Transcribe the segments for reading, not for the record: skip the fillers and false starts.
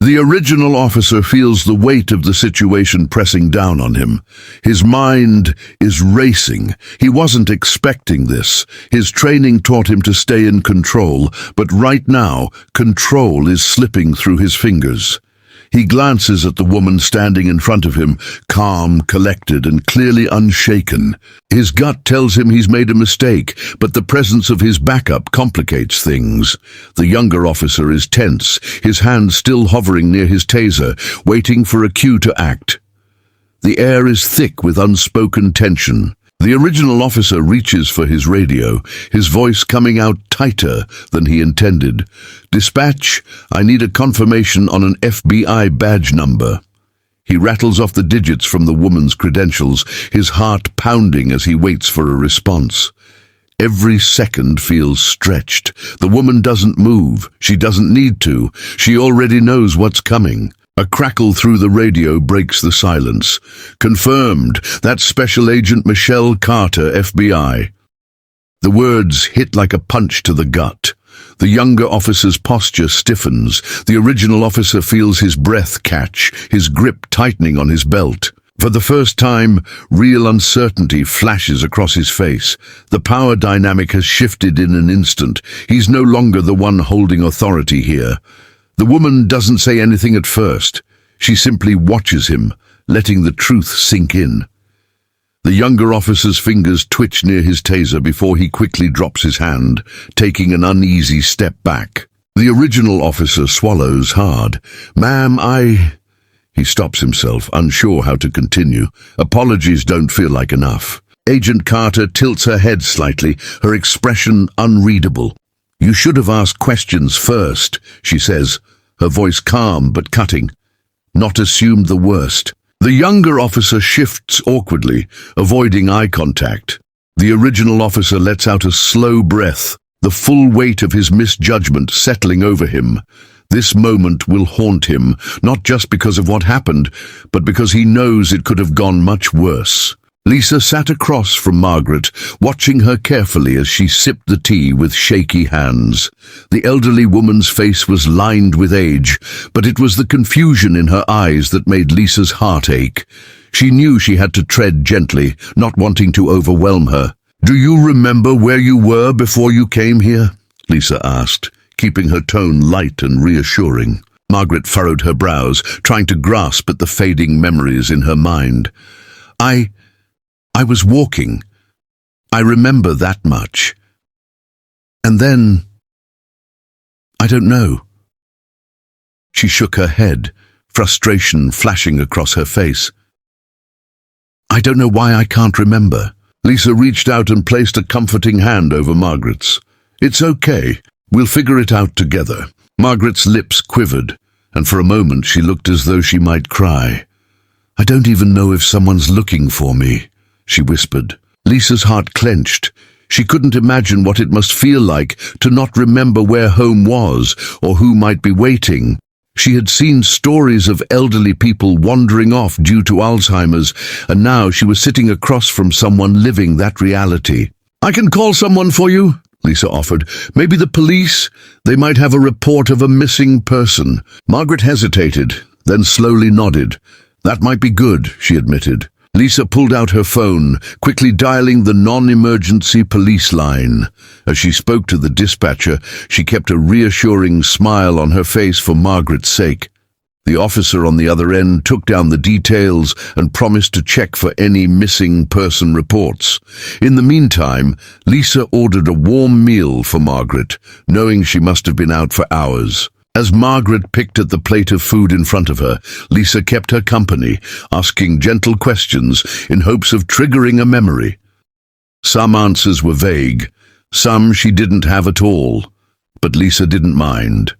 The original officer feels the weight of the situation pressing down on him. His mind is racing. He wasn't expecting this. His training taught him to stay in control, but right now, control is slipping through his fingers. He glances at the woman standing in front of him, calm, collected, and clearly unshaken. His gut tells him he's made a mistake, but the presence of his backup complicates things. The younger officer is tense, his hand still hovering near his taser, waiting for a cue to act. The air is thick with unspoken tension. The original officer reaches for his radio, his voice coming out tighter than he intended. "Dispatch, I need a confirmation on an FBI badge number." He rattles off the digits from the woman's credentials, his heart pounding as he waits for a response. Every second feels stretched. The woman doesn't move. She doesn't need to. She already knows what's coming. A crackle through the radio breaks the silence. "Confirmed. That's Special Agent Michelle Carter, FBI." The words hit like a punch to the gut. The younger officer's posture stiffens. The original officer feels his breath catch, his grip tightening on his belt. For the first time, real uncertainty flashes across his face. The power dynamic has shifted in an instant. He's no longer the one holding authority here. The woman doesn't say anything at first. She simply watches him, letting the truth sink in. The younger officer's fingers twitch near his taser before he quickly drops his hand, taking an uneasy step back. The original officer swallows hard. "Ma'am, He stops himself, unsure how to continue. Apologies don't feel like enough. Agent Carter tilts her head slightly, her expression unreadable. "You should have asked questions first," she says, her voice calm but cutting. "Not assumed the worst." The younger officer shifts awkwardly, avoiding eye contact. The original officer lets out a slow breath, the full weight of his misjudgment settling over him. This moment will haunt him, not just because of what happened, but because he knows it could have gone much worse. Lisa sat across from Margaret, watching her carefully as she sipped the tea with shaky hands. The elderly woman's face was lined with age, but it was the confusion in her eyes that made Lisa's heart ache. She knew she had to tread gently, not wanting to overwhelm her. "Do you remember where you were before you came here?" Lisa asked, keeping her tone light and reassuring. Margaret furrowed her brows, trying to grasp at the fading memories in her mind. I was walking. I remember that much. And then, I don't know." She shook her head, frustration flashing across her face. "I don't know why I can't remember." Lisa reached out and placed a comforting hand over Margaret's. "It's okay. We'll figure it out together." Margaret's lips quivered, and for a moment she looked as though she might cry. "I don't even know if someone's looking for me," she whispered. Lisa's heart clenched. She couldn't imagine what it must feel like to not remember where home was or who might be waiting. She had seen stories of elderly people wandering off due to Alzheimer's, and now she was sitting across from someone living that reality. "I can call someone for you," Lisa offered. "Maybe the police? They might have a report of a missing person." Margaret hesitated, then slowly nodded. "That might be good," she admitted. Lisa pulled out her phone, quickly dialing the non-emergency police line. As she spoke to the dispatcher, she kept a reassuring smile on her face for Margaret's sake. The officer on the other end took down the details and promised to check for any missing person reports. In the meantime, Lisa ordered a warm meal for Margaret, knowing she must have been out for hours. As Margaret picked at the plate of food in front of her, Lisa kept her company, asking gentle questions in hopes of triggering a memory. Some answers were vague, some she didn't have at all, but Lisa didn't mind.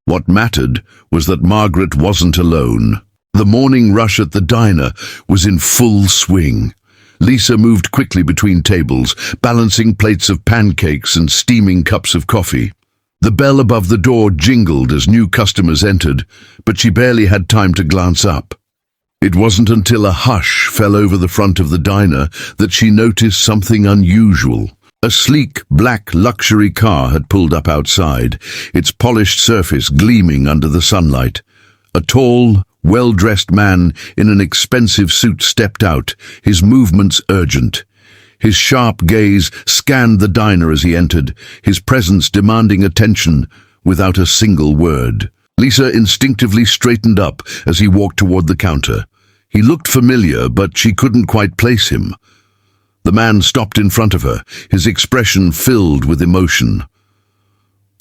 What mattered was that Margaret wasn't alone. The morning rush at the diner was in full swing. Lisa moved quickly between tables, balancing plates of pancakes and steaming cups of coffee. The bell above the door jingled as new customers entered, but she barely had time to glance up. It wasn't until a hush fell over the front of the diner that she noticed something unusual. A sleek, black luxury car had pulled up outside, its polished surface gleaming under the sunlight. A tall, well-dressed man in an expensive suit stepped out, his movements urgent. His sharp gaze scanned the diner as he entered, his presence demanding attention without a single word. Lisa instinctively straightened up as he walked toward the counter. He looked familiar, but she couldn't quite place him. The man stopped in front of her, his expression filled with emotion.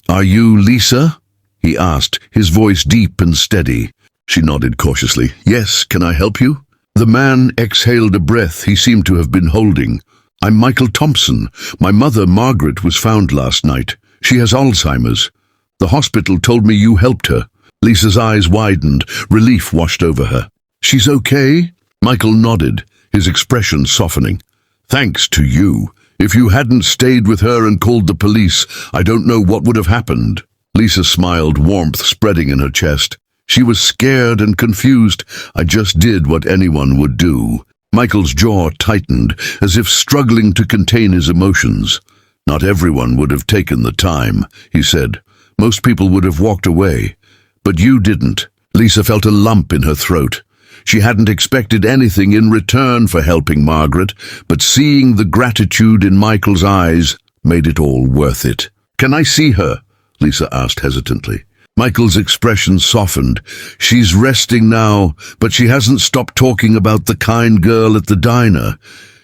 "Are you Lisa?" he asked, his voice deep and steady. She nodded cautiously. "Yes, can I help you?" The man exhaled a breath he seemed to have been holding. "I'm Michael Thompson. My mother, Margaret, was found last night. She has Alzheimer's. The hospital told me you helped her." Lisa's eyes widened, relief washed over her. "She's okay?" Michael nodded, his expression softening. "Thanks to you. If you hadn't stayed with her and called the police, I don't know what would have happened." Lisa smiled, warmth spreading in her chest. She was scared and confused. "I just did what anyone would do." Michael's jaw tightened, as if struggling to contain his emotions. "Not everyone would have taken the time," he said. "Most people would have walked away. But you didn't." Lisa felt a lump in her throat. She hadn't expected anything in return for helping Margaret, but seeing the gratitude in Michael's eyes made it all worth it. "Can I see her?" Lisa asked hesitantly. Michael's expression softened. "She's resting now, but she hasn't stopped talking about the kind girl at the diner.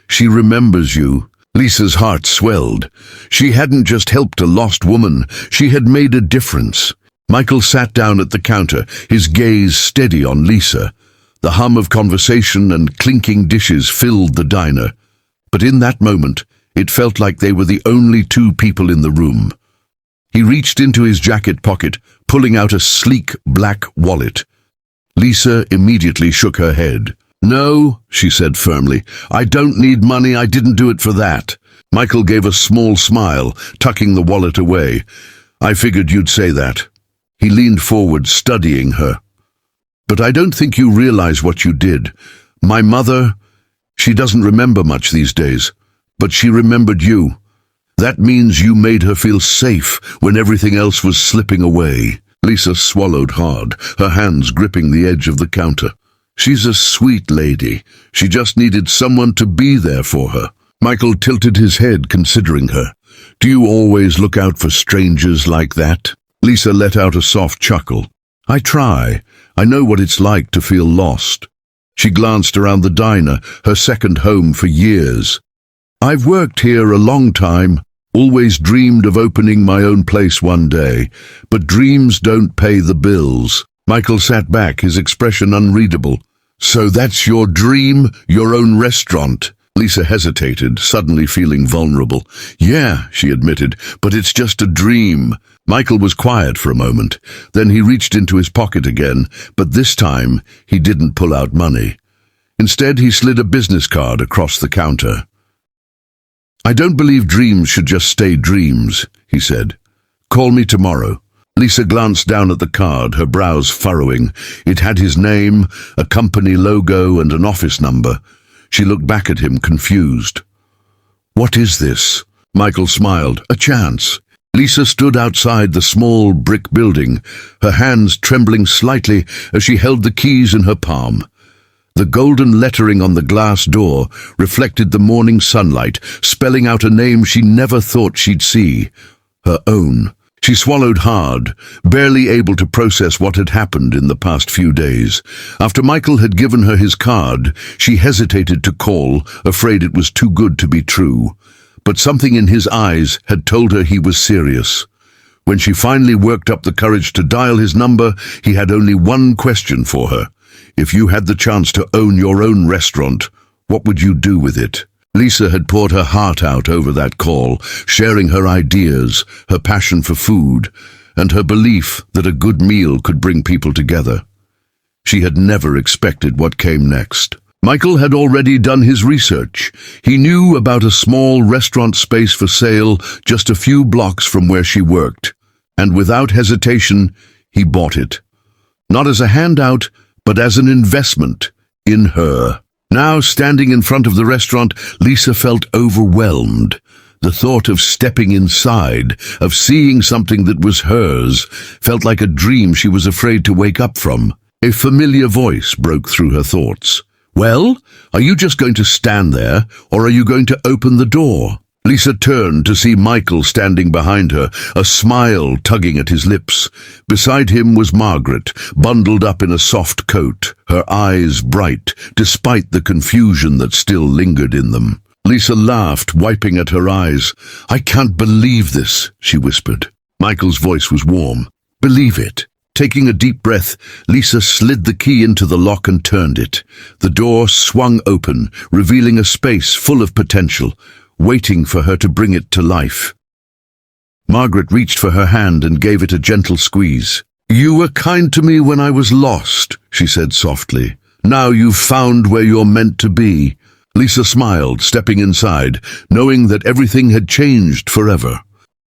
She remembers you." Lisa's heart swelled. She hadn't just helped a lost woman, she had made a difference. Michael sat down at the counter, his gaze steady on Lisa. The hum of conversation and clinking dishes filled the diner. But in that moment, it felt like they were the only two people in the room. He reached into his jacket pocket, pulling out a sleek black wallet. Lisa immediately shook her head. "No," she said firmly, "I don't need money, I didn't do it for that." Michael gave a small smile, tucking the wallet away. "I figured you'd say that." He leaned forward, studying her. "But I don't think you realize what you did. My mother, she doesn't remember much these days, but she remembered you. That means you made her feel safe when everything else was slipping away." Lisa swallowed hard, her hands gripping the edge of the counter. "She's a sweet lady. She just needed someone to be there for her." Michael tilted his head, considering her. "Do you always look out for strangers like that?" Lisa let out a soft chuckle. "I try. I know what it's like to feel lost." She glanced around the diner, her second home for years. "I've worked here a long time, always dreamed of opening my own place one day, but dreams don't pay the bills." Michael sat back, his expression unreadable. "So that's your dream, your own restaurant?" Lisa hesitated, suddenly feeling vulnerable. "Yeah," she admitted, "but it's just a dream." Michael was quiet for a moment. Then he reached into his pocket again, but this time he didn't pull out money. Instead, he slid a business card across the counter. "I don't believe dreams should just stay dreams," he said. "Call me tomorrow." Lisa glanced down at the card, her brows furrowing. It had his name, a company logo, and an office number. She looked back at him, confused. "What is this?" Michael smiled. "A chance." Lisa stood outside the small brick building, her hands trembling slightly as she held the keys in her palm. The golden lettering on the glass door reflected the morning sunlight, spelling out a name she never thought she'd see. Her own. She swallowed hard, barely able to process what had happened in the past few days. After Michael had given her his card, she hesitated to call, afraid it was too good to be true. But something in his eyes had told her he was serious. When she finally worked up the courage to dial his number, he had only one question for her. If you had the chance to own your own restaurant, what would you do with it? Lisa had poured her heart out over that call, sharing her ideas, her passion for food, and her belief that a good meal could bring people together. She had never expected what came next. Michael had already done his research. He knew about a small restaurant space for sale just a few blocks from where she worked, and without hesitation, he bought it. Not as a handout, but as an investment in her. Now, standing in front of the restaurant, Lisa felt overwhelmed. The thought of stepping inside, of seeing something that was hers, felt like a dream she was afraid to wake up from. A familiar voice broke through her thoughts. "Well, are you just going to stand there, or are you going to open the door?" Lisa turned to see Michael standing behind her, a smile tugging at his lips. Beside him was Margaret, bundled up in a soft coat, her eyes bright, despite the confusion that still lingered in them. Lisa laughed, wiping at her eyes. "I can't believe this," she whispered. Michael's voice was warm. "Believe it." Taking a deep breath, Lisa slid the key into the lock and turned it. The door swung open, revealing a space full of potential, waiting for her to bring it to life. Margaret reached for her hand and gave it a gentle squeeze. "You were kind to me when I was lost," she said softly. "Now you've found where you're meant to be." Lisa smiled, stepping inside, knowing that everything had changed forever.